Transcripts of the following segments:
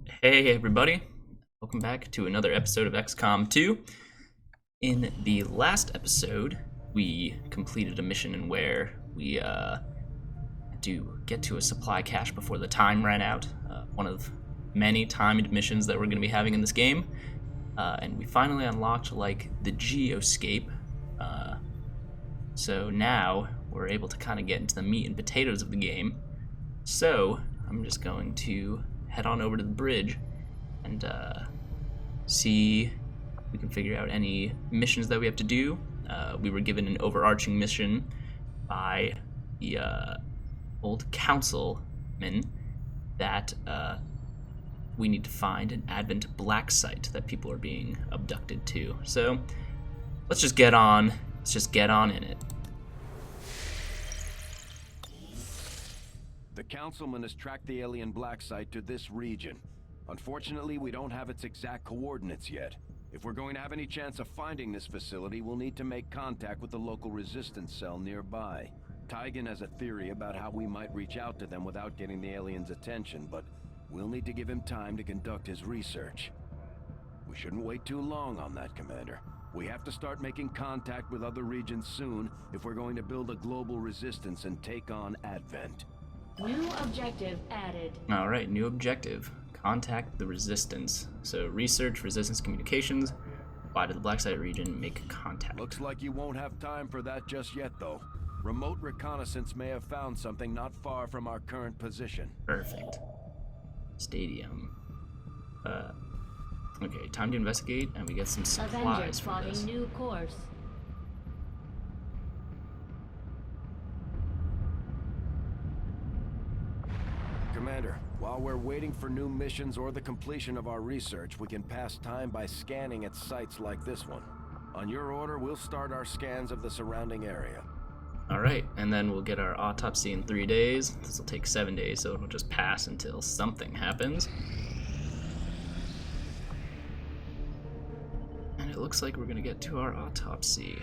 Hey everybody, welcome back to another episode of XCOM2. In the last episode, we completed a mission in where we had to get to a supply cache before the time ran out. One of many timed missions that we're going to be having in this game. And we finally unlocked the geoscape. So now we're able to kind of get into the meat and potatoes of the game. So I'm just going to head on over to the bridge and see if we can figure out any missions that we have to do. We were given an overarching mission by the old councilman that we need to find an Advent black site that people are being abducted to. So let's just get on in it. The councilman has tracked the alien black site to this region. Unfortunately, we don't have its exact coordinates yet. If we're going to have any chance of finding this facility, we'll need to make contact with the local resistance cell nearby. Tygan has a theory about how we might reach out to them without getting the aliens' attention, but we'll need to give him time to conduct his research. We shouldn't wait too long on that, Commander. We have to start making contact with other regions soon if we're going to build a global resistance and take on Advent. New objective added. All right, new objective. Contact the resistance. So research resistance communications, fly to the black site region, make contact. Looks like you won't have time for that just yet, though. Remote reconnaissance may have found something not far from our current position. Perfect. Stadium. Okay, time to investigate, and we get some supplies Avengers from plotting this. new course. Commander, while we're waiting for new missions or the completion of our research, we can pass time by scanning at sites like this one. On your order, we'll start our scans of the surrounding area. All right, and then we'll get our autopsy in 3 days. This will take 7 days, so it'll just pass until something happens. And it looks like we're gonna get to our autopsy.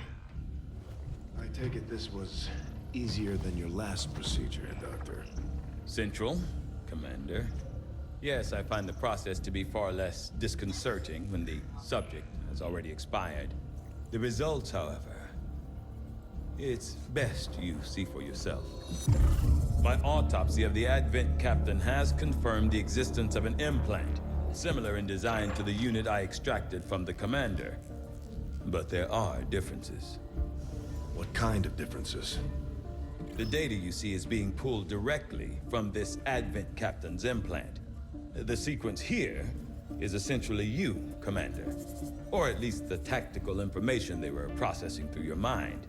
I take it this was easier than your last procedure, Doctor. Central, Commander. Yes, I find the process to be far less disconcerting when the subject has already expired. The results, however, it's best you see for yourself. My autopsy of the Advent captain has confirmed the existence of an implant, similar in design to the unit I extracted from the commander. But there are differences. What kind of differences? The data you see is being pulled directly from this Advent captain's implant. The sequence here is essentially you, Commander. Or at least the tactical information they were processing through your mind.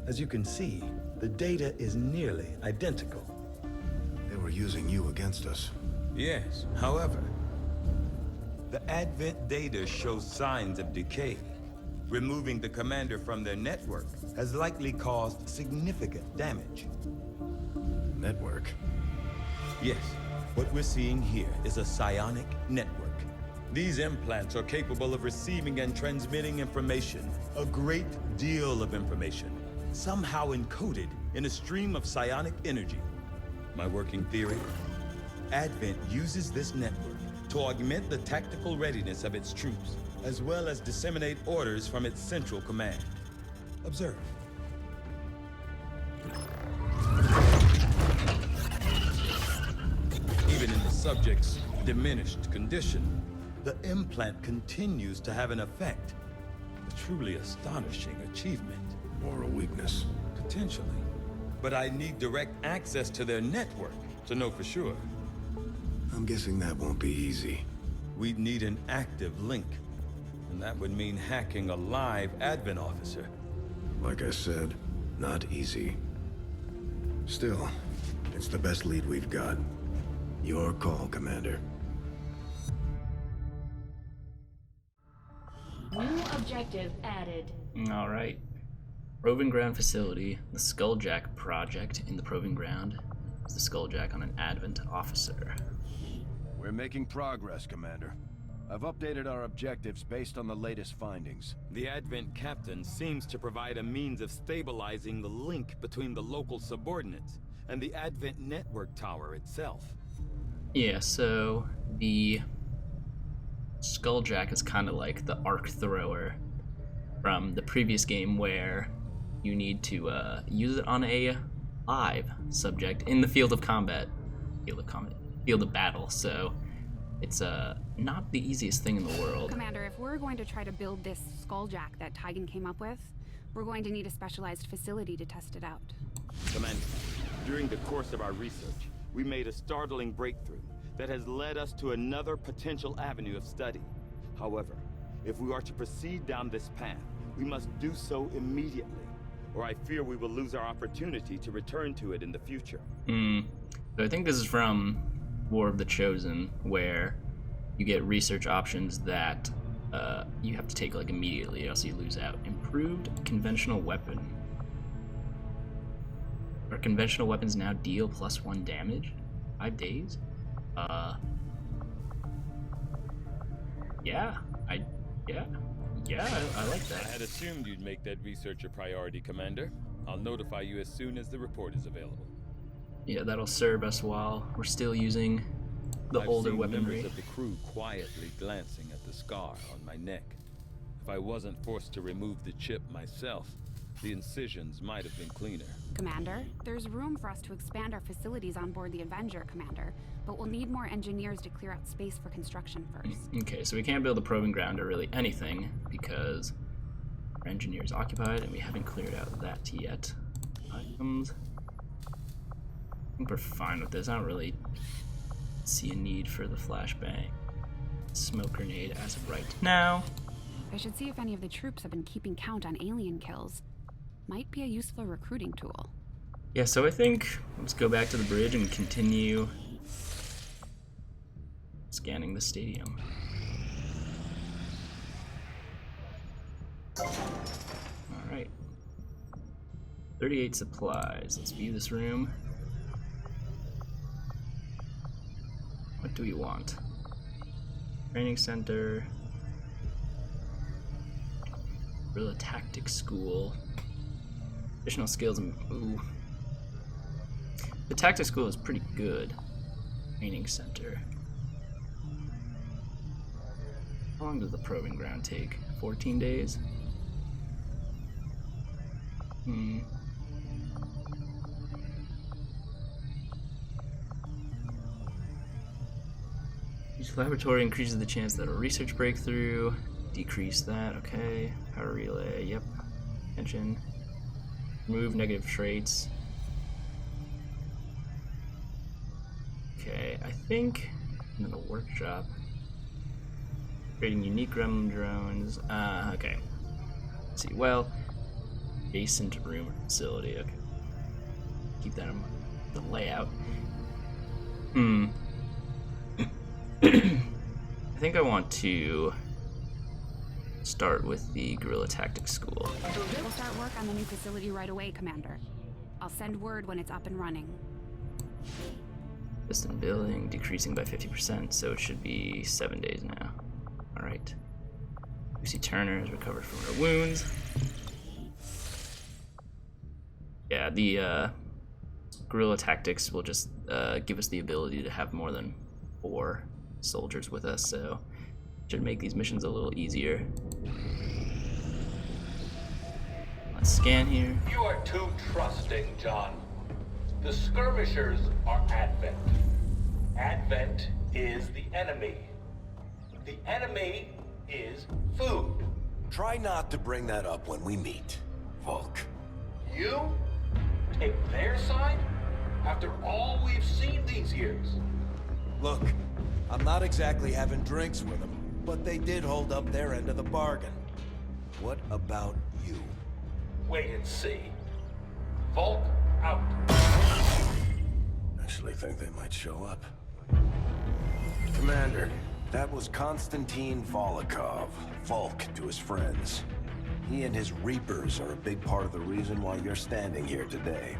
As you can see, the data is nearly identical. They were using you against us. Yes, however, the Advent data shows signs of decay. Removing the commander from their network has likely caused significant damage. Network. Yes, what we're seeing here is a psionic network. These implants are capable of receiving and transmitting information, a great deal of information, somehow encoded in a stream of psionic energy. My working theory? Advent uses this network to augment the tactical readiness of its troops, as well as disseminate orders from its central command. Observe. Even in the subject's diminished condition, the implant continues to have an effect. A truly astonishing achievement. Or a weakness. Potentially. But I need direct access to their network to know for sure. I'm guessing that won't be easy. We'd need an active link. And that would mean hacking a live Advent officer. Like I said, not easy. Still, it's the best lead we've got. Your call, Commander. New objective added. All right. Proving Ground Facility, the Skulljack Project in the Proving Ground. Is the Skulljack on an Advent officer. We're making progress, Commander. I've updated our objectives based on the latest findings. The Advent captain seems to provide a means of stabilizing the link between the local subordinates and the Advent network tower itself. Yeah, so the Skulljack is kind of like the arc thrower from the previous game, where you need to use it on a live subject in the field of battle. So it's not the easiest thing in the world. Commander, if we're going to try to build this Skulljack that Tigan came up with, we're going to need a specialized facility to test it out. Commander, during the course of our research, we made a startling breakthrough that has led us to another potential avenue of study. However, if we are to proceed down this path, we must do so immediately, or I fear we will lose our opportunity to return to it in the future. So I think this is from War of the Chosen, where you get research options that you have to take like immediately, or else you lose out. Improved conventional weapon. Are conventional weapons now deal +1 damage? 5 days? Yeah, I like that. I had assumed you'd make that research a priority, Commander. I'll notify you as soon as the report is available. Yeah, that'll serve us while we're still using the older weaponry. Members of the crew quietly glancing at the scar on my neck. If I wasn't forced to remove the chip myself, the incisions might have been cleaner. Commander, there's room for us to expand our facilities on board the Avenger, Commander, but we'll need more engineers to clear out space for construction first. Okay, so we can't build a probing ground or really anything because our engineer's occupied and we haven't cleared out that yet. Items. I think we're fine with this. I don't really see a need for the flashbang. Smoke grenade as of right now. I should see if any of the troops have been keeping count on alien kills. Might be a useful recruiting tool. Yeah, so I think let's go back to the bridge and continue scanning the stadium. Alright. 38 supplies. Let's view this room. What do we want? Training center. Guerrilla Tactics School. Additional skills and ooh. The Tactics School is pretty good. Training center. How long does the probing ground take? 14 days? Each laboratory increases the chance that a research breakthrough. Decrease that, okay. Power relay, yep. Engine. Remove negative traits. Okay, I think I'm in the workshop. Creating unique gremlin drones. Okay. Let's see, well, adjacent room or facility, okay. Keep that in the layout. I think I want to start with the Guerrilla Tactics School. We'll start work on the new facility right away, Commander. I'll send word when it's up and running. Piston building decreasing by 50%, so it should be 7 days now. Alright. Lucy Turner has recovered from her wounds. Yeah, the Guerrilla Tactics will just give us the ability to have more than 4 soldiers with us, so should make these missions a little easier. Let's scan here. You are too trusting, John. The skirmishers are Advent. Advent is the enemy. The enemy is food. Try not to bring that up when we meet, Volk. You take their side after all we've seen these years. Look, I'm not exactly having drinks with them, but they did hold up their end of the bargain. What about you? Wait and see. Volk out. Actually think they might show up. Commander, that was Konstantin Volokov, Volk to his friends. He and his Reapers are a big part of the reason why you're standing here today.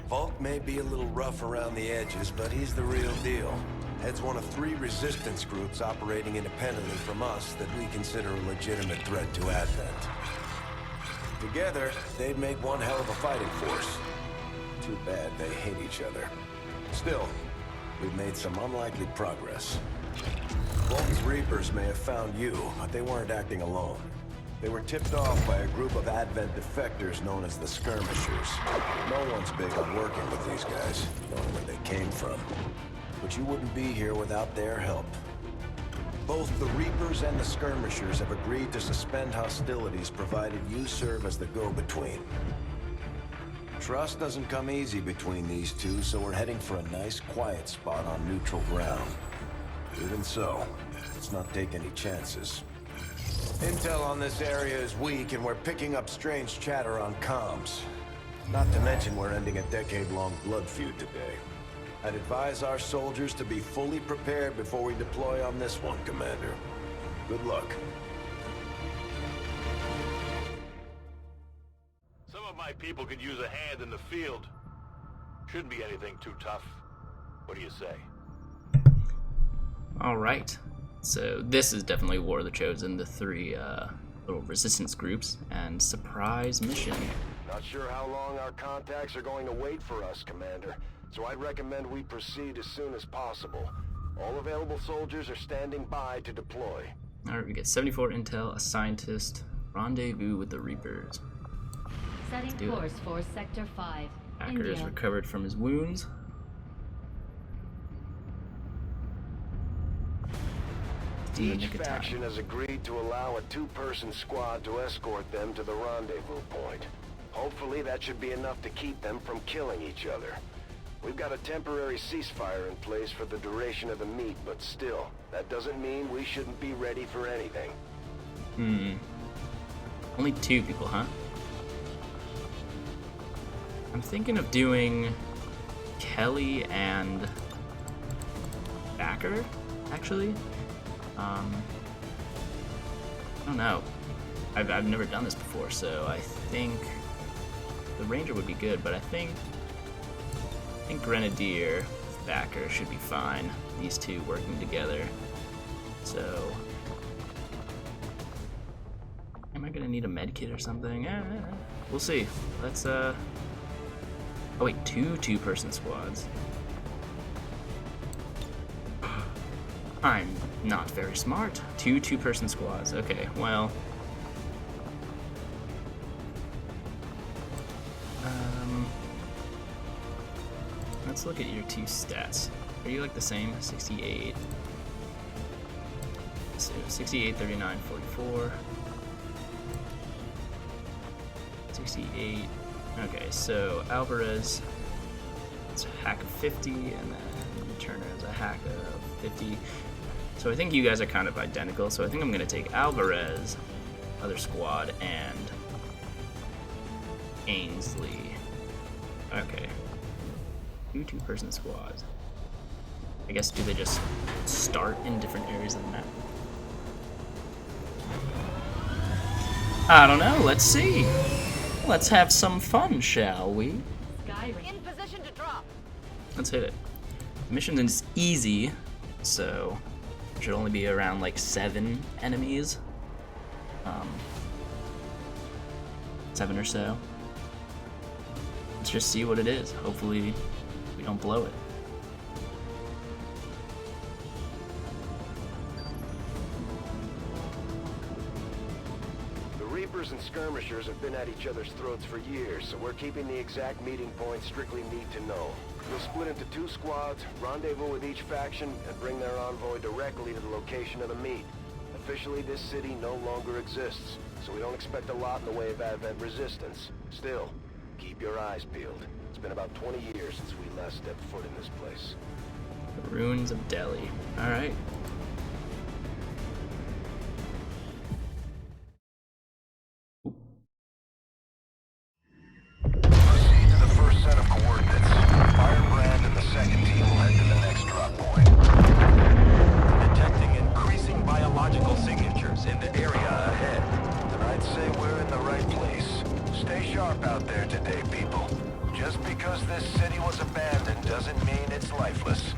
Volk may be a little rough around the edges, but he's the real deal. Heads one of 3 resistance groups operating independently from us that we consider a legitimate threat to Advent. Together, they'd make one hell of a fighting force. Too bad they hate each other. Still, we've made some unlikely progress. Volk's Reapers may have found you, but they weren't acting alone. They were tipped off by a group of Advent defectors known as the Skirmishers. No one's big on working with these guys, knowing where they came from. But you wouldn't be here without their help. Both the Reapers and the Skirmishers have agreed to suspend hostilities provided you serve as the go-between. Trust doesn't come easy between these two, so we're heading for a nice, quiet spot on neutral ground. Even so, let's not take any chances. Intel on this area is weak, and we're picking up strange chatter on comms. Not to mention we're ending a decade-long blood feud today. I'd advise our soldiers to be fully prepared before we deploy on this one, Commander. Good luck. Some of my people could use a hand in the field. Shouldn't be anything too tough. What do you say? All right. So this is definitely War of the Chosen, the three little resistance groups, and surprise mission. Not sure how long our contacts are going to wait for us, Commander. So I'd recommend we proceed as soon as possible. All available soldiers are standing by to deploy. All right, we get 74 intel, a scientist, rendezvous with the Reapers. Setting course for Sector 5, Hacker is India. recovered from his wounds. Each faction has agreed to allow a two-person squad to escort them to the rendezvous point. Hopefully that should be enough to keep them from killing each other. We've got a temporary ceasefire in place for the duration of the meet, but still, that doesn't mean we shouldn't be ready for anything. Only 2 people, huh? I'm thinking of doing Kelly and Backer, actually. I don't know. I've never done this before, so I think the Ranger would be good, but I think Grenadier Backer should be fine. These two working together. So, am I gonna need a med kit or something? We'll see. Let's oh wait, 2 two-person squads. I'm not very smart. 2 two-person squads. Okay, well. Let's look at your 2 stats. Are you like the same? 68. So 68, 39, 44. 68. Okay, so Alvarez, it's a hack of 50, and then Turner is a hack of 50. So I think you guys are kind of identical, so I think I'm going to take Alvarez, other squad, and Ainsley. Okay. 2 two-person squads. I guess, do they just start in different areas of the map? I don't know, let's see. Let's have some fun, shall we? In position to drop. Let's hit it. The mission is easy, so it should only be around like 7 enemies. 7 or so. Let's just see what it is. Hopefully we don't blow it. The Reapers and Skirmishers have been at each other's throats for years, so we're keeping the exact meeting point strictly need to know. We'll split into 2 squads, rendezvous with each faction, and bring their envoy directly to the location of the meet. Officially, this city no longer exists, so we don't expect a lot in the way of Advent resistance. Still, keep your eyes peeled. It's been about 20 years since we last stepped foot in this place. The ruins of Delhi. Alright. Proceed to the first set of coordinates. Firebrand and the second team will head to the next drop point. Detecting increasing biological signatures in the area ahead. Then I'd say we're in the right place. Stay sharp out there today, people. Just because this city was abandoned doesn't mean it's lifeless.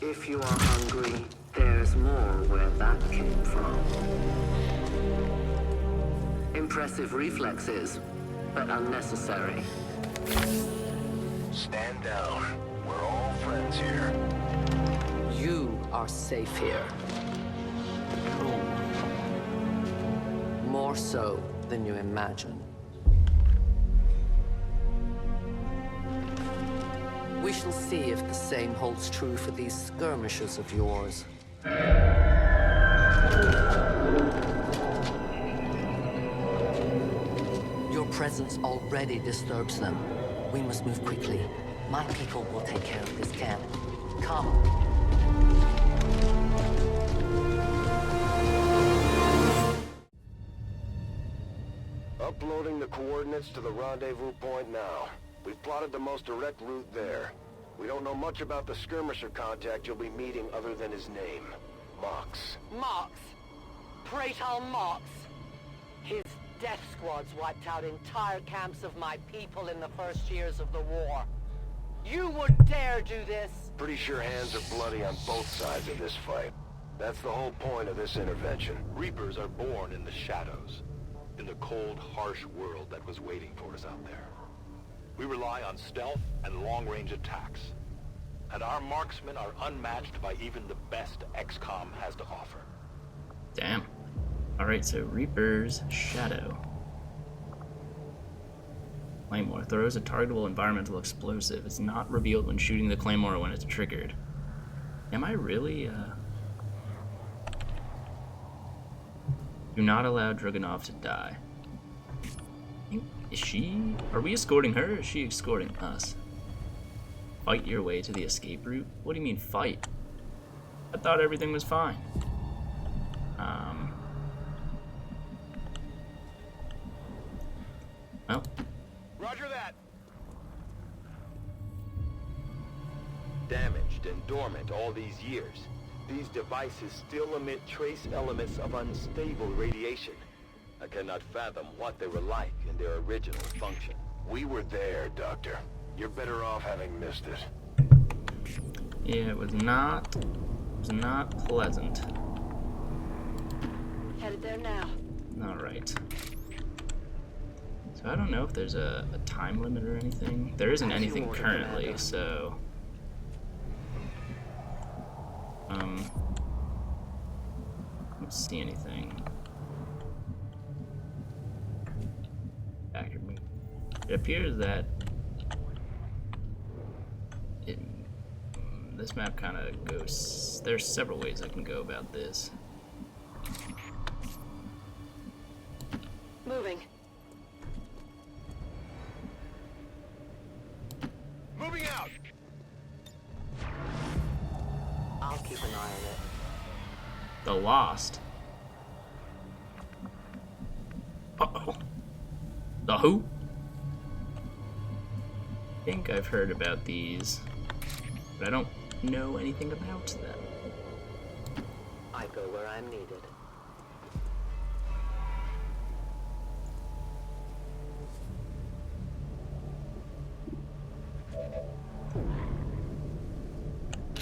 If you are hungry, there's more where that came from. Impressive reflexes, but unnecessary. Stand down. We're all friends here. You are safe here. More so than you imagine. We shall see if the same holds true for these skirmishers of yours. Your presence already disturbs them. We must move quickly. My people will take care of this camp. Come. Uploading the coordinates to the rendezvous point now. We've plotted the most direct route there. We don't know much about the skirmisher contact you'll be meeting other than his name. Mox. Mox? Praetor Mox? His death squads wiped out entire camps of my people in the first years of the war. You would dare do this? Pretty sure hands are bloody on both sides of this fight. That's the whole point of this intervention. Reapers are born in the shadows, in the cold, harsh world that was waiting for us out there. We rely on stealth and long-range attacks. And our marksmen are unmatched by even the best XCOM has to offer. Damn. Alright, so Reaper's Shadow. Claymore throws a targetable environmental explosive. It's not revealed when shooting the Claymore when it's triggered. Am I really, Do not allow Dragunov to die. Is she... Are we escorting her, or is she escorting us? Fight your way to the escape route? What do you mean, fight? I thought everything was fine. Well. Roger that! Damaged and dormant all these years, these devices still emit trace elements of unstable radiation. I cannot fathom what they were like in their original function. We were there, Doctor. You're better off having missed it. Yeah, it was not pleasant. Headed there now. Alright. So I don't know if there's a time limit or anything. There isn't anything currently, so... I don't see anything. It appears that this map kind of goes... There's several ways I can go about this. Moving. Moving out! I'll keep an eye on it. The Lost. Uh-oh. The who? I think I've heard about these, but I don't know anything about them. I go where I'm needed.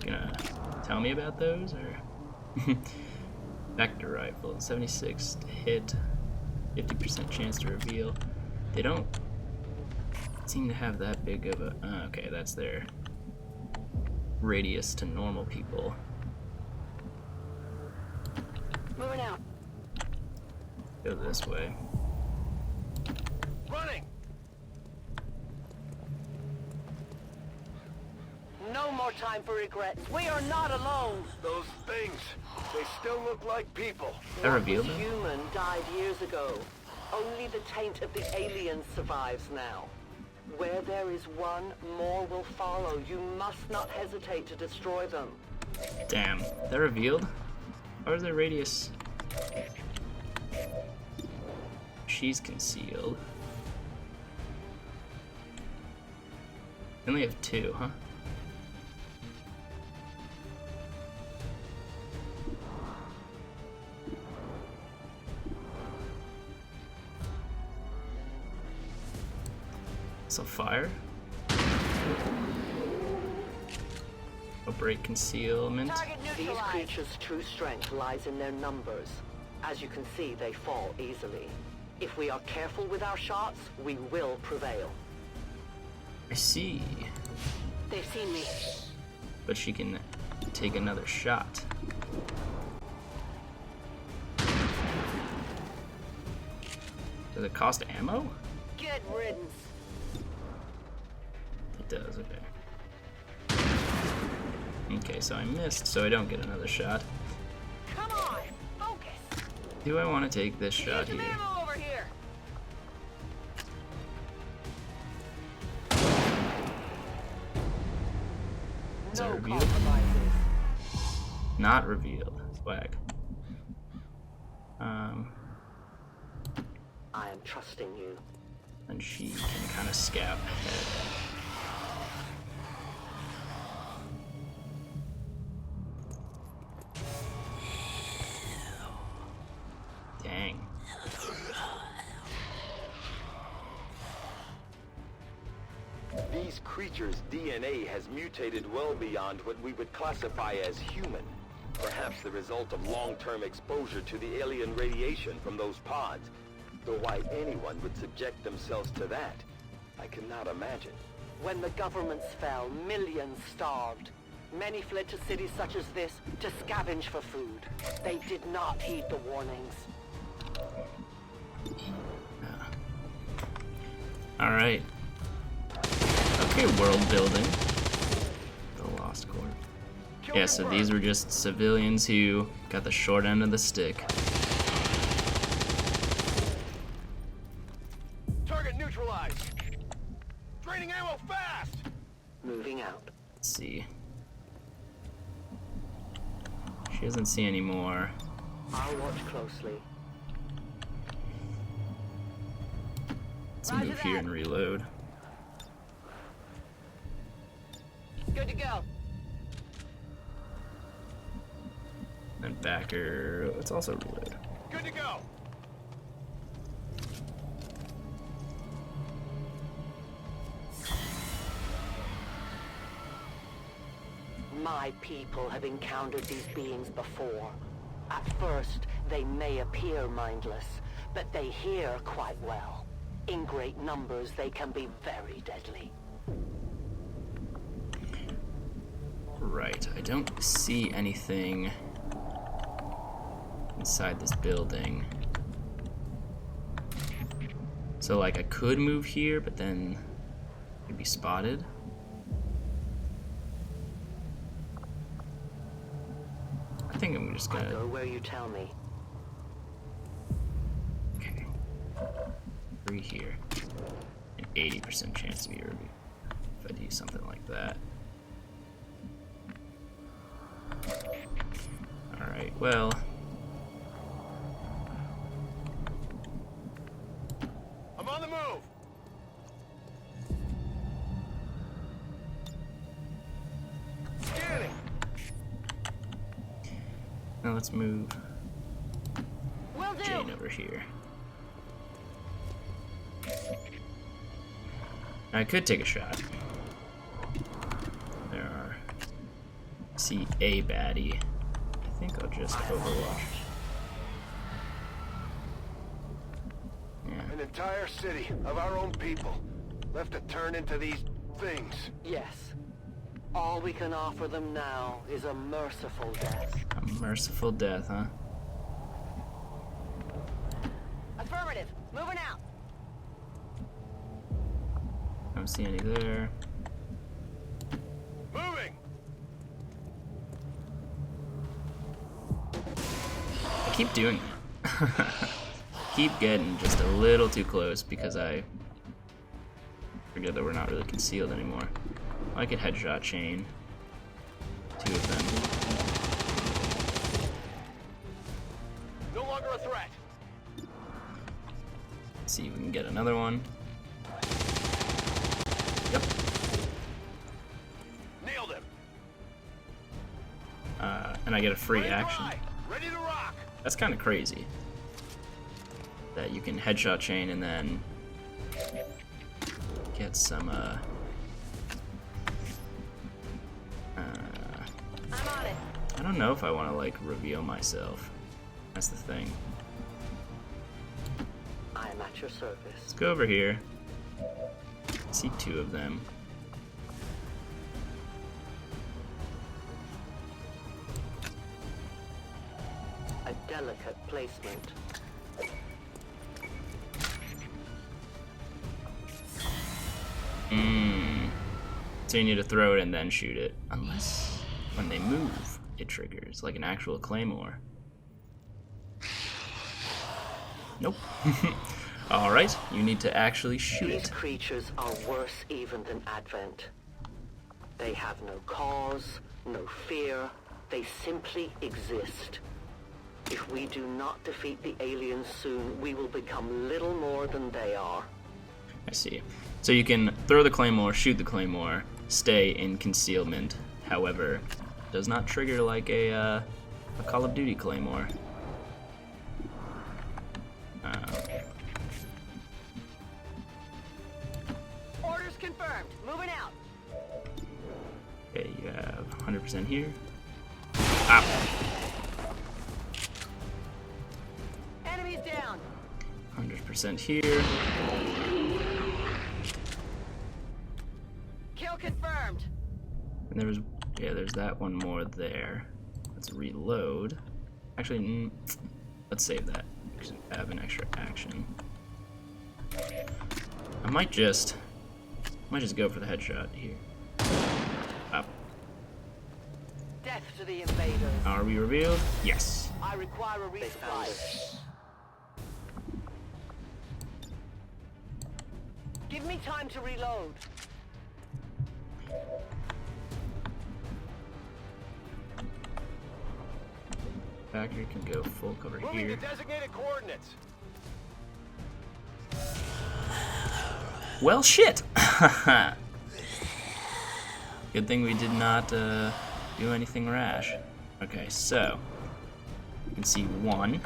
Gonna tell me about those, or vector rifle, 76 to hit, 50% chance to reveal. They don't seem to have that big of a... okay, that's their radius to normal people. Moving out. Go this way. Running! No more time for regrets. We are not alone. Those things, they still look like people. I revealed them? Human died years ago. Only the taint of the aliens survives now. Where there is one, more will follow. You must not hesitate to destroy them. Damn, they're revealed? Or is their radius? She's concealed. They only have two, huh? So fire. Oh. break concealment. These creatures' true strength lies in their numbers. As you can see, they fall easily. If we are careful with our shots, we will prevail. I see. They've seen me. But she can take another shot. Does it cost ammo? Good riddance. It does, okay. Okay, so I missed, so I don't get another shot. Come on, focus. Do I want to take this shot here? Ammo over here. Is that No revealed? compromises. Not revealed. Swag. I am trusting you. And she can kind of scout ahead. Dang. These creatures' DNA has mutated well beyond what we would classify as human. Perhaps the result of long-term exposure to the alien radiation from those pods. Though why anyone would subject themselves to that, I cannot imagine. When the governments fell, millions starved. Many fled to cities such as this to scavenge for food. They did not heed the warnings. Alright. Okay, world building. The Lost Court. Yeah, so these were just civilians who got the short end of the stick. Target neutralized. Draining ammo fast. Moving out. Let's see. She doesn't see any more. I'll watch closely. Let's move here and reload. Good to go. And backer. Let's also reload. Good to go. My people have encountered these beings before. At first, they may appear mindless, but they hear quite well. In great numbers, they can be very deadly. Right, I don't see anything inside this building. So, like, I could move here, but then I'd be spotted. I think I'm just gonna go where you tell me. Okay. 3 here. An 80% chance to be reviewed if I do something like that. Alright, well. I'm on the move. Scanning. Now let's move Will do. Jane over here. I could take a shot. There are. See a baddie. I think I'll just Overwatch. Yeah. An entire city of our own people left to turn into these things. Yes. All we can offer them now is a merciful death. A merciful death, huh? Affirmative. Moving out. Don't see any there. Moving. I keep doing that. Keep getting just a little too close because I forget that we're not really concealed anymore. I could headshot chain 2 of them. No longer a threat. Let's see if we can get another one. Yep. Nailed him. And I get a free action. Ready to rock. That's kind of crazy. That you can headshot chain and then get some don't know if I want to, like, reveal myself. That's the thing. I am at your service. Let's go over here. I see 2 of them. A delicate placement. So you need to throw it and then shoot it. Unless when they move, it triggers, like an actual claymore. Nope. Alright, you need to actually shoot These it. creatures are worse even than Advent. They have no cause, no fear. They simply exist. If we do not defeat the aliens soon, we will become little more than they are. I see. So you can throw the claymore, shoot the claymore, stay in concealment. However, does not trigger like a Call of Duty claymore. Orders confirmed. Moving out. Okay, you have 100% here. Ow! Enemies down. 100% here. Kill confirmed. And there's that one more there. Let's reload. Actually, let's save that because I have an extra action. I might just go for the headshot here. Up. Death to the invaders. Are we revealed? Yes. I require a resupply. Give me time to reload. Factory can go full cover Moving here. to designated coordinates. Well, shit! Good thing we did not do anything rash. Okay, so you can see 1.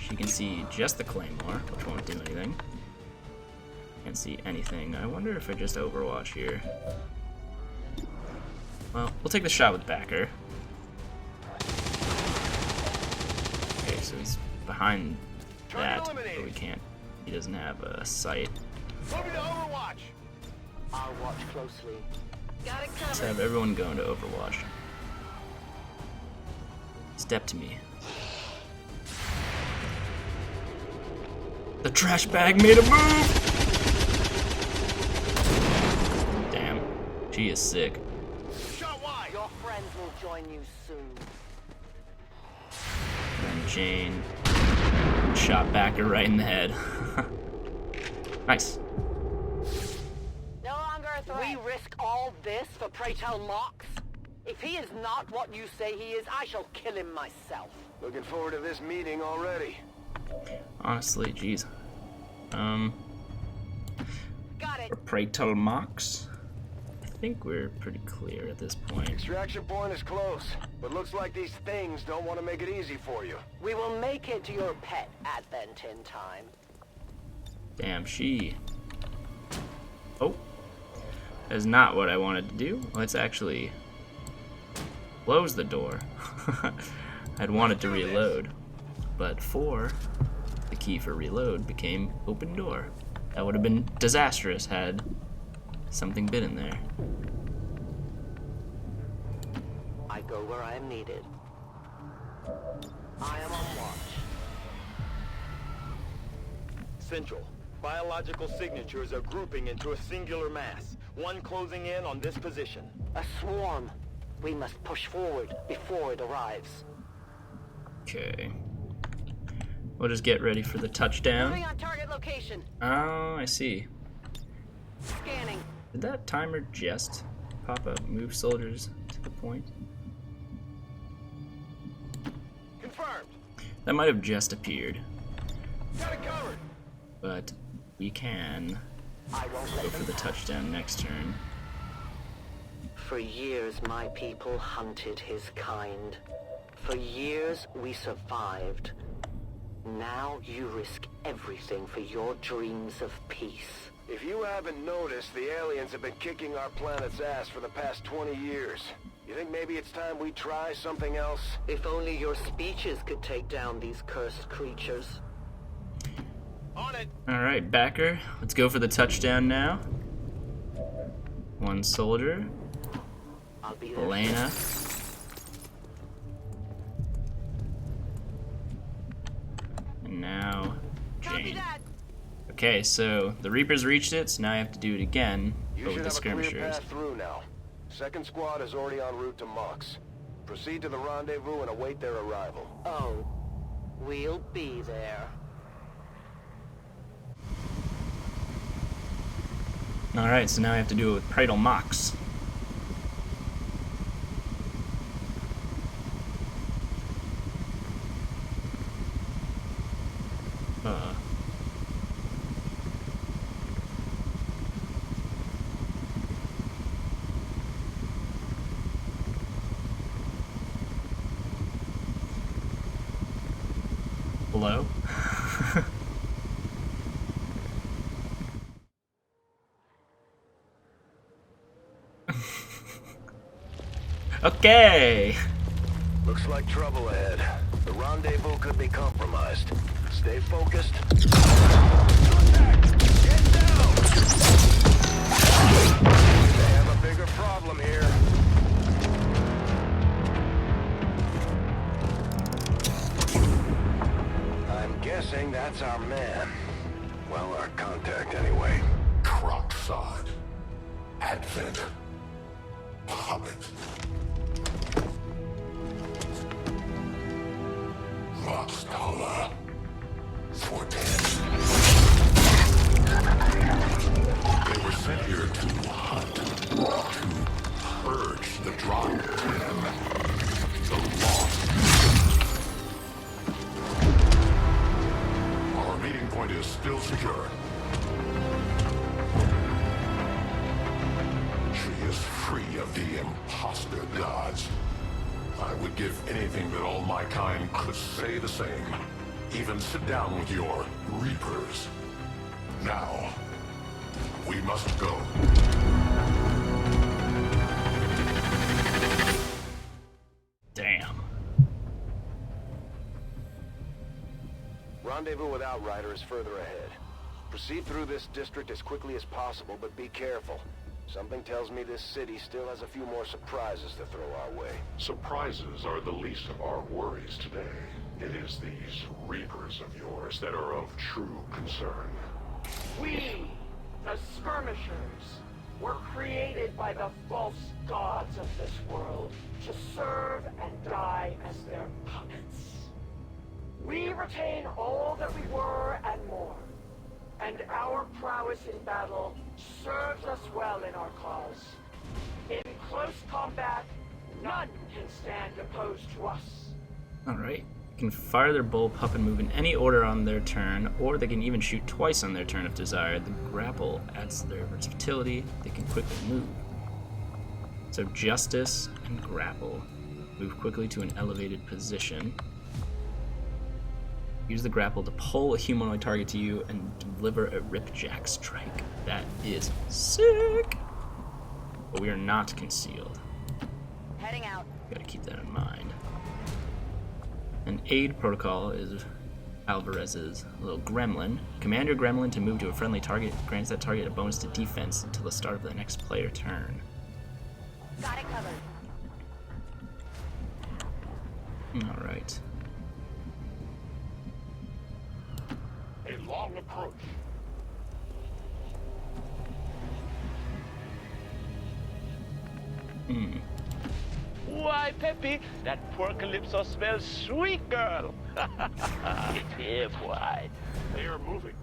She can see just the claymore, which won't do anything. Can't see anything. I wonder if I just overwatch here. Well, we'll take the shot with backer. Okay, so he's behind that, but we can't. He doesn't have a sight. Moving to Overwatch. I'll watch closely. Got it Let's covered. have everyone go into Overwatch. Step to me. The trash bag made a move! Damn, she is sick. Shot wide. Your friends will join you soon. And Jane shot backer right in the head. Nice. No longer a threat. We risk all this for pray tell Mox? If he is not what you say he is, I shall kill him myself. Looking forward to this meeting already. Honestly, jeez. Got it. Pray tell Mox. I think we're pretty clear at this point. Extraction point is close, but looks like these things don't want to make it easy for you. We will make it to your pet Advent in time. Damn, she... Oh. That is not what I wanted to do. Let's actually close the door. I'd wanted to reload, but 4, the key for reload became open door. That would have been disastrous had something been in there. I go where I am needed. I am on watch. Central. Biological signatures are grouping into a singular mass. One closing in on this position. A swarm. We must push forward before it arrives. Okay. We'll just get ready for the touchdown. Moving on target location. Oh, I see. Scanning. Did that timer just pop up? Move soldiers to the point? Confirmed. That might have just appeared, Got it covered. but we can I won't let go for them the touchdown next turn. For years, my people hunted his kind. For years, we survived. Now you risk everything for your dreams of peace. If you haven't noticed, the aliens have been kicking our planet's ass for the past 20 years. You think maybe it's time we try something else? If only your speeches could take down these cursed creatures. On it! Alright, backer. Let's go for the touchdown now. One soldier. I'll be there. Elena. And now Jane. Okay, so the Reapers reached it, so now I have to do it again, You but should with the have a clear skirmishers. path through now. Second squad is already en route to Mox. Proceed to the rendezvous and await their arrival. Oh, we'll be there. Alright, so now I have to do it with Pradle Mox. Hello? Okay! Looks like trouble ahead. The rendezvous could be compromised. Stay focused. Contact! Get down! They have a bigger problem here. I'm guessing that's our man. Well, our contact anyway. Crocksod. Advent. Puppet. Rockstaller. Forten. They were sent here to hunt. To purge the Drop 10. The lost. Our meeting point is still secure. She is free of the imposter gods. I would give anything that all my kind could say the same. Even sit down with your Reapers. Now, we must go. Damn. Rendezvous with Outrider is further ahead. Proceed through this district as quickly as possible, but be careful. Something tells me this city still has a few more surprises to throw our way. Surprises are the least of our worries today. It is these Reapers of yours that are of true concern. We, the Skirmishers, were created by the false gods of this world to serve and die as their puppets. We retain all that we were and more, and our prowess in battle serves us well in our cause. In close combat, none can stand opposed to us. Alright. They can fire their bull puppet move in any order on their turn, or they can even shoot twice on their turn if desired. The grapple adds to their versatility. They can quickly move. So Justice and Grapple. Move quickly to an elevated position. Use the grapple to pull a humanoid target to you and deliver a ripjack strike. That is sick! But we are not concealed. Heading out. Gotta keep that in mind. An aid protocol is Alvarez's little gremlin. Command your gremlin to move to a friendly target. Grants that target a bonus to defense until the start of the next player turn. Got it covered. Alright. A long approach. Why, Peppy, that pork calypso smells sweet, girl. Yeah, boy. They are moving.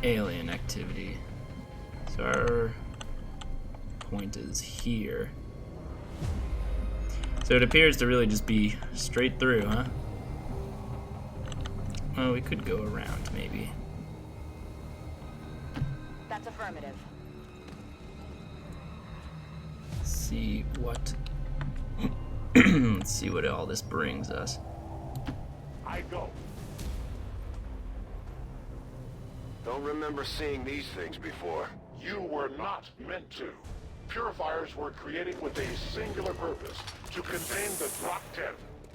Alien activity. So our point is here. So it appears to really just be straight through, huh? Well, we could go around, maybe. That's affirmative. Let's see what... Let's see what all this brings us. I go. Don't remember seeing these things before. You were not meant to. Purifiers were created with a singular purpose, to contain the Drop 10,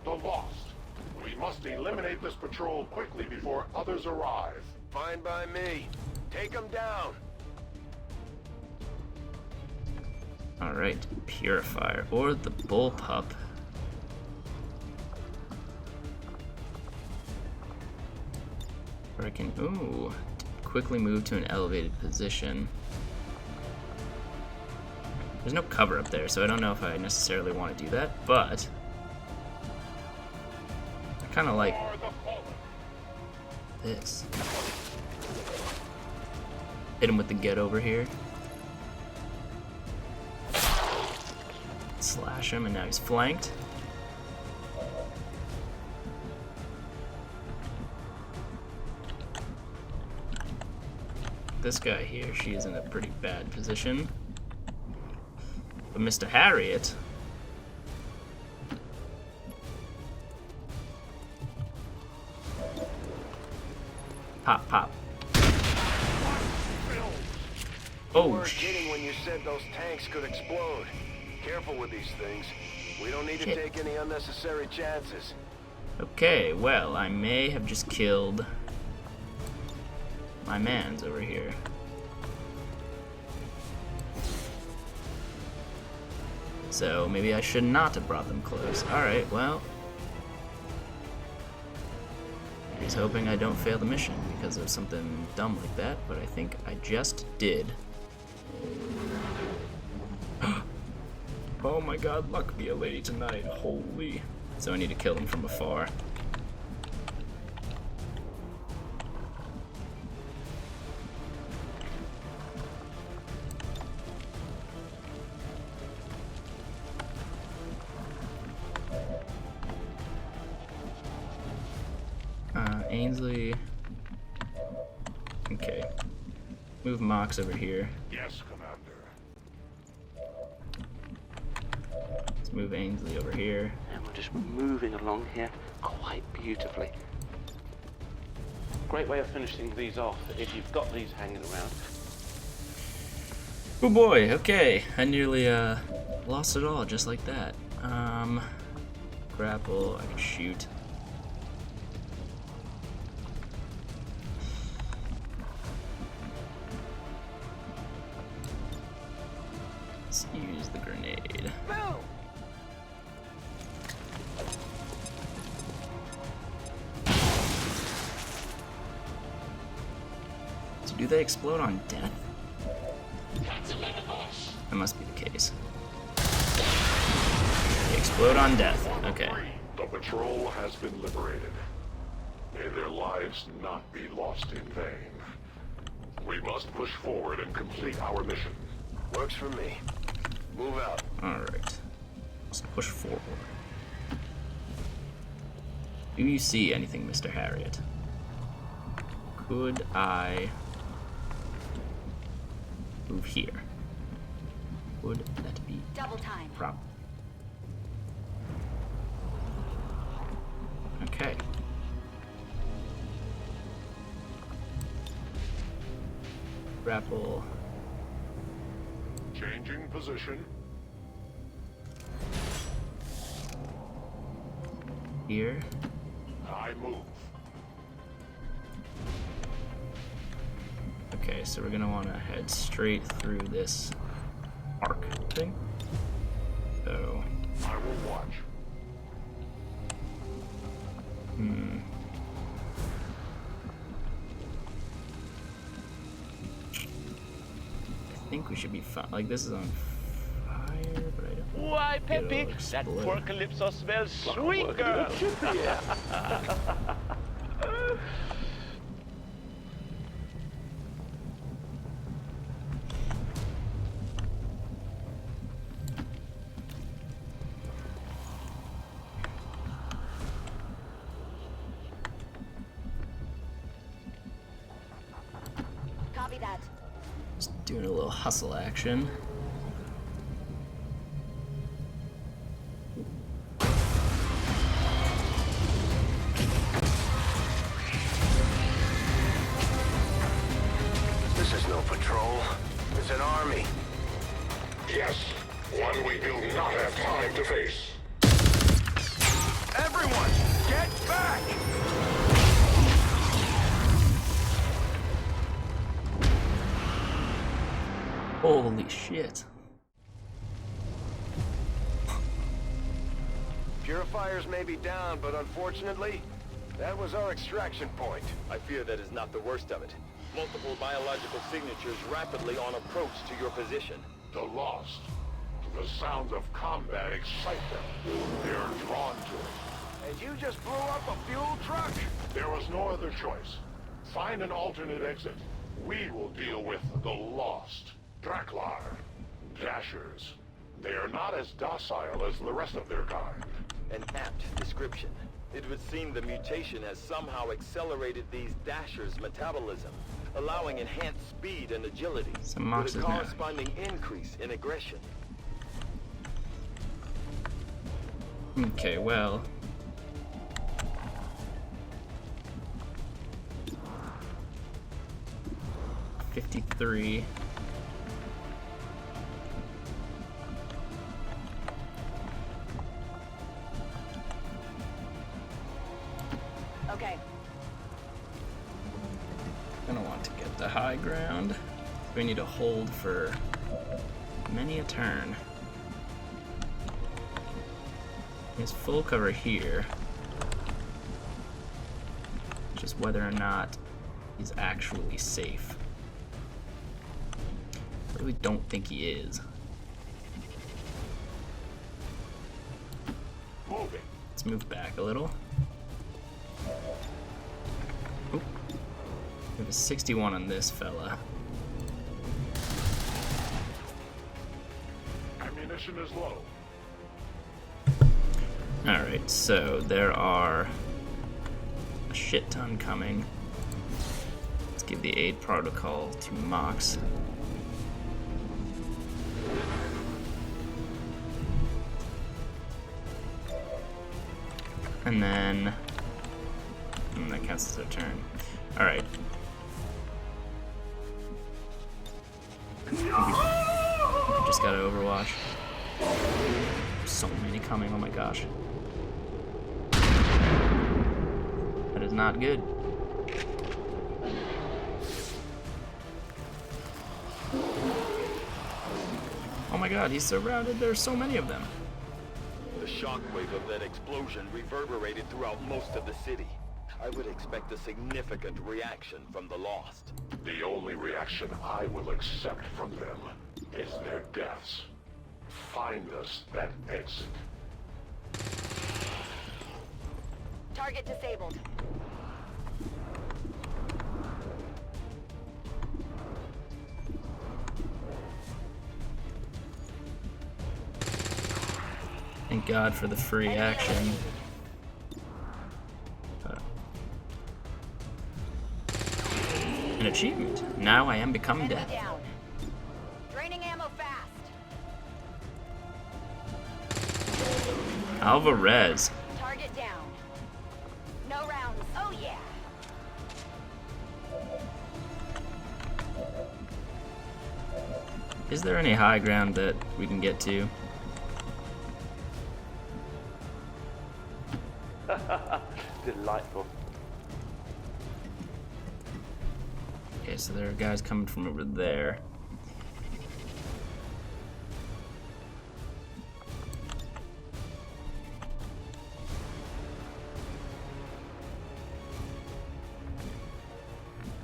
the Lost. We must eliminate this patrol quickly before others arrive. Fine by me. Take them down. Alright, Purifier, or the Bullpup. Or I can, ooh, quickly move to an elevated position. There's no cover up there, so I don't know if I necessarily want to do that, but I kind of like this. Hit him with the get over here. Slash him, and now he's flanked. This guy here, she is in a pretty bad position. But Mr. Harriet, pop, pop. You weren't kidding when you said those tanks could explode. Careful with these things. We don't need to take any unnecessary chances. Okay, well, I may have just killed my mans over here. So maybe I should not have brought them close. Alright, well, he's hoping I don't fail the mission because of something dumb like that, but I think I just did. Oh my god, luck be a lady tonight. Holy. So I need to kill him from afar. Ainsley. Okay. Move Mox over here. Yes, Commander. Let's move Ainsley over here. And we're just moving along here quite beautifully. Great way of finishing these off if you've got these hanging around. Oh boy, okay. I nearly lost it all just like that. Grapple, I can shoot. Let's use the grenade. So do they explode on death? That must be the case. They explode on death. Okay. The patrol has been liberated. May their lives not be lost in vain. We must push forward and complete our mission. Works for me. Move out. Alright. Let's push forward. Do you see anything, Mr. Harriet? Could I move here? Would that be double time? Proper? Okay. Grapple. Changing position. Here. I move. Okay, so we're gonna want to head straight through this arc thing. So. I will watch. I think we should be fine. Like, this is on fire, but I don't. Why, Peppy, that porcalypso smells sweet, girl. Copy that. Just doing a little hustle action. army. Yes, one we do not have time to face. Everyone, get back! Holy shit. Purifiers may be down, but unfortunately, that was our extraction point. I fear that is not the worst of it. Multiple biological signatures rapidly on approach to your position. The Lost. The sounds of combat excite them. They're drawn to it. And you just blew up a fuel truck? There was no other choice. Find an alternate exit. We will deal with the Lost. Draklar. Dashers. They are not as docile as the rest of their kind. An apt description. It would seem the mutation has somehow accelerated these Dashers' metabolism, allowing enhanced speed and agility, with a corresponding increase in aggression. Okay, well. $53. Okay. Gonna want to get the high ground. We need to hold for many a turn. He's full cover here. Just whether or not he's actually safe. I really don't think he is. Moving. Let's move back a little. Oop. We have a 61 on this fella. Ammunition is low. Alright, so there are a shit ton coming. Let's give the aid protocol to Mox. And then that counts as a turn. Alright. Just gotta overwatch. So many coming, oh my gosh. That is not good. Oh my god, he's surrounded. There's so many of them. The shockwave of that explosion reverberated throughout most of the city. I would expect a significant reaction from the Lost. The only reaction I will accept from them is their deaths. Find us that exit. Target disabled. Thank God for the free action. An achievement. Now I am become death. Down. Draining ammo fast. Alvarez. Target down. No rounds. Oh yeah. Is there any high ground that we can get to? Delightful. Okay, so there are guys coming from over there.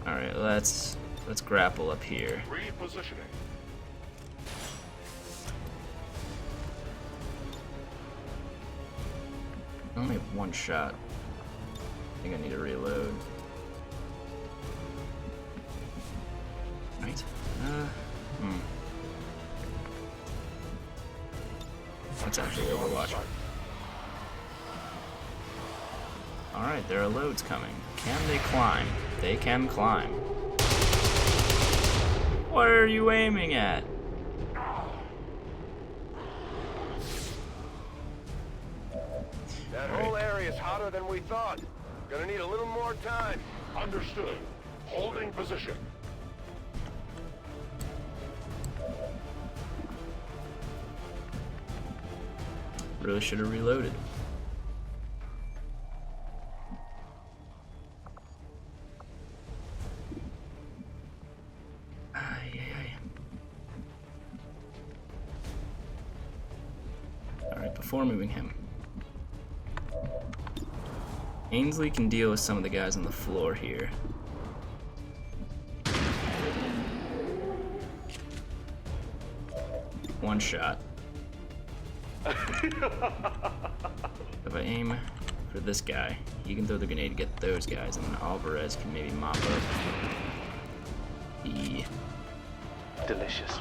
All right, let's grapple up here. Repositioning. I only have one shot. I think I need to reload. Right. Let's actually overwatch. Alright, there are loads coming. Can they climb? They can climb. What are you aiming at? That whole area is hotter than we thought. Gonna need a little more time. Understood. Holding position. Really should have reloaded. Alright, before moving him. Ainsley can deal with some of the guys on the floor here. One shot. If I aim for this guy, he can throw the grenade to get those guys, and then Alvarez can maybe mop up the... Delicious.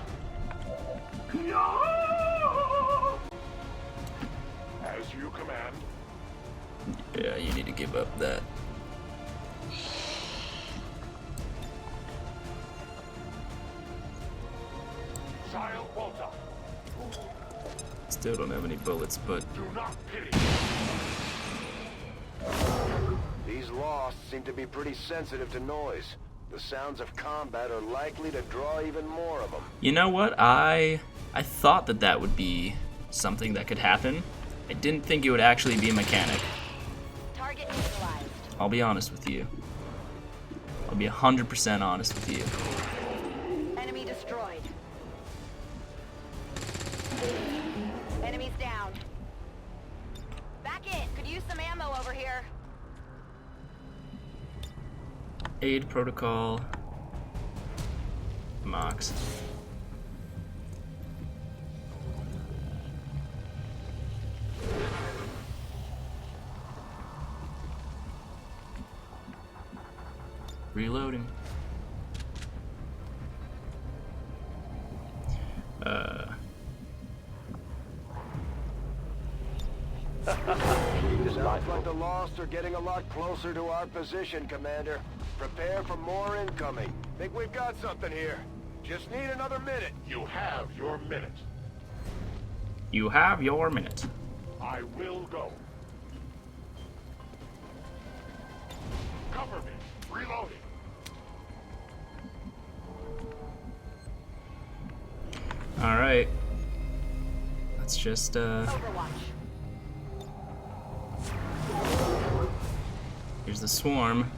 As you command. Yeah, you need to give up that. Still don't have any bullets, but... Do not pity. These lost seem to be pretty sensitive to noise. The sounds of combat are likely to draw even more of them. You know what? I thought that would be something that could happen. I didn't think it would actually be a mechanic. Target neutralized. I'll be honest with you. I'll be 100% honest with you. Enemy destroyed. Enemies down. Back in. Could use some ammo over here. Aid protocol. Mox. Reloading. Sounds like the Lost are getting a lot closer to our position, Commander. Prepare for more incoming. Think we've got something here. Just need another minute. You have your minute. You have your minute. I will go. Cover me. Reloading. Alright. Let's just, Overwatch. Here's the swarm.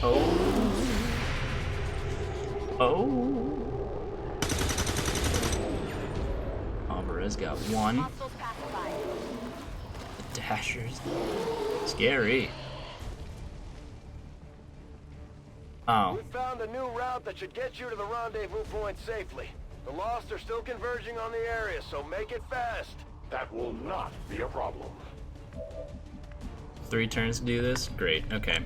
Oh. Oh. Alvarez got one. Hostiles pacified. The Dashers. Scary. Oh. We found a new route that should get you to the rendezvous point safely. The Lost are still converging on the area, so make it fast. That will not be a problem. 3 turns to do this? Great, okay.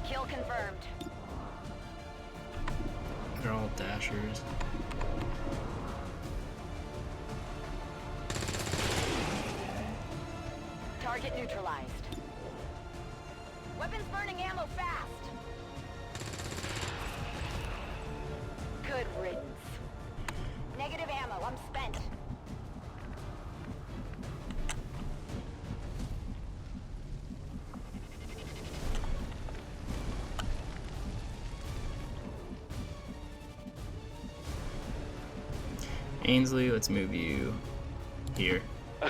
Kill confirmed. They're all Dashers. Target neutralized. Weapons burning ammo fast. Good riddance. Negative ammo. I'm spent. Ainsley, let's move you here. They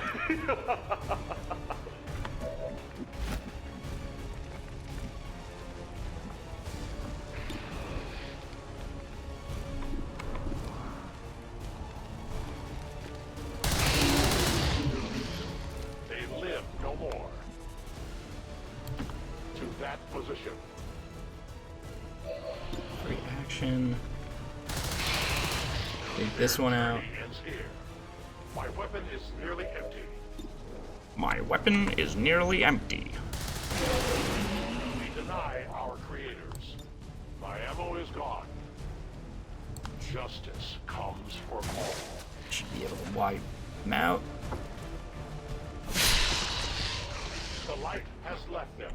live no more. To that position. Free action. Take this one out. Ends here. My weapon is nearly empty. My weapon is nearly empty. We deny our creators. My ammo is gone. Justice comes for all. Should be able to wipe them out. The light has left them.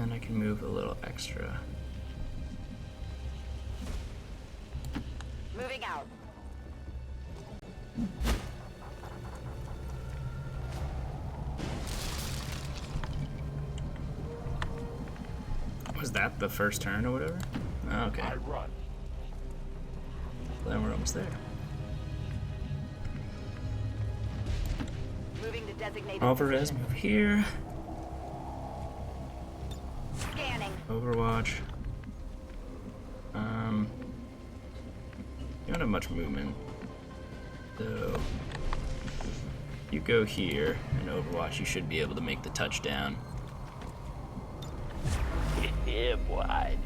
And I can move a little extra. Moving out. Was that the first turn or whatever? Oh, okay. I run. Then we're almost there. Moving to designated Alvarez, position. move here. Scanning. Overwatch. You don't have much movement. So you go here, and Overwatch, you should be able to make the touchdown. Yeah, boy.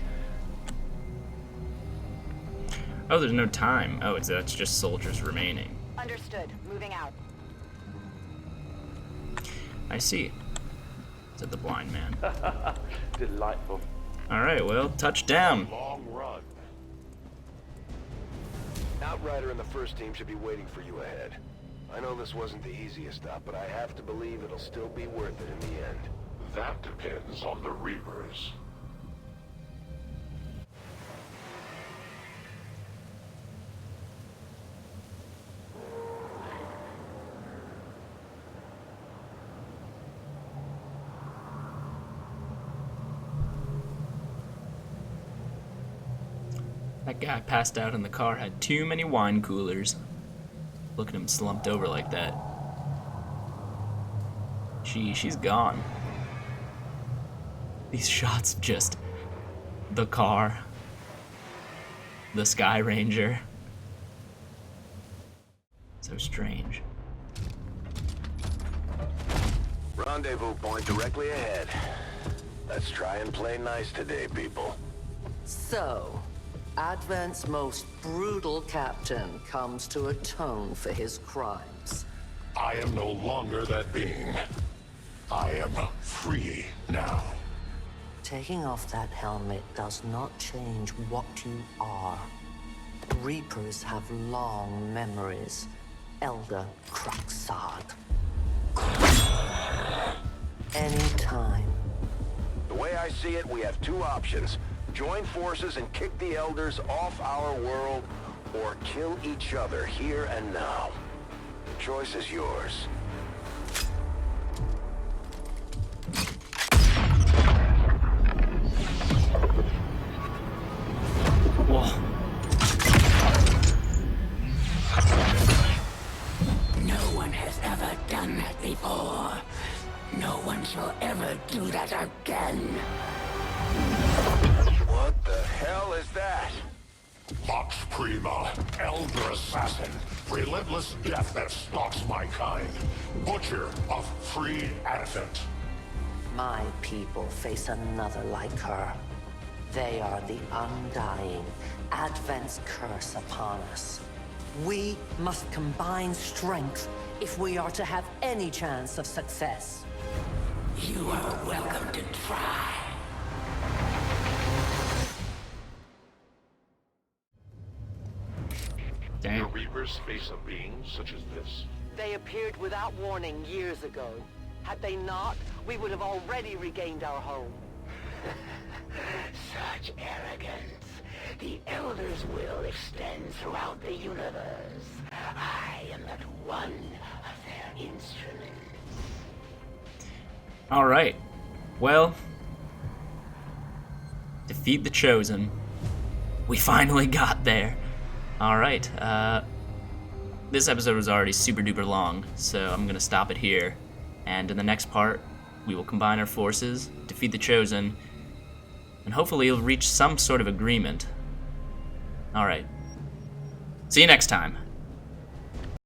Oh, there's no time. Oh, that's just soldiers remaining. Understood. Moving out. I see. Said the blind man. Delightful. All right, well, touchdown. Long run. Outrider and the first team should be waiting for you ahead. I know this wasn't the easiest stop, but I have to believe it'll still be worth it in the end. That depends on the Reapers. That guy passed out in the car had too many wine coolers. Look at him slumped over like that. She's gone. These shots of just the car, the Sky Ranger. So strange. Rendezvous point directly ahead. Let's try and play nice today, people. So, Advent's most brutal captain comes to atone for his crimes. I am no longer that being. I am free now. Taking off that helmet does not change what you are. Reapers have long memories. Elder Craxard. Anytime. The way I see it, we have two options. Join forces and kick the Elders off our world, or kill each other here and now. The choice is yours. Whoa. No one has ever done that before. No one shall ever do that again. What the hell is that? Vox Prima, Elder Assassin, relentless death that stalks my kind. Butcher of free Advent. My people face another like her. They are the undying, Advent's curse upon us. We must combine strength if we are to have any chance of success. You are welcome to try. Damn. The Reapers face a being such as this. They appeared without warning years ago. Had they not, we would have already regained our home. Such arrogance. The Elder's will extends throughout the universe. I am but one of their instruments. Alright. Well, defeat the Chosen. We finally got there. Alright, this episode was already super duper long, so I'm gonna stop it here. And in the next part, we will combine our forces, defeat the Chosen, and hopefully you'll reach some sort of agreement. Alright. See you next time.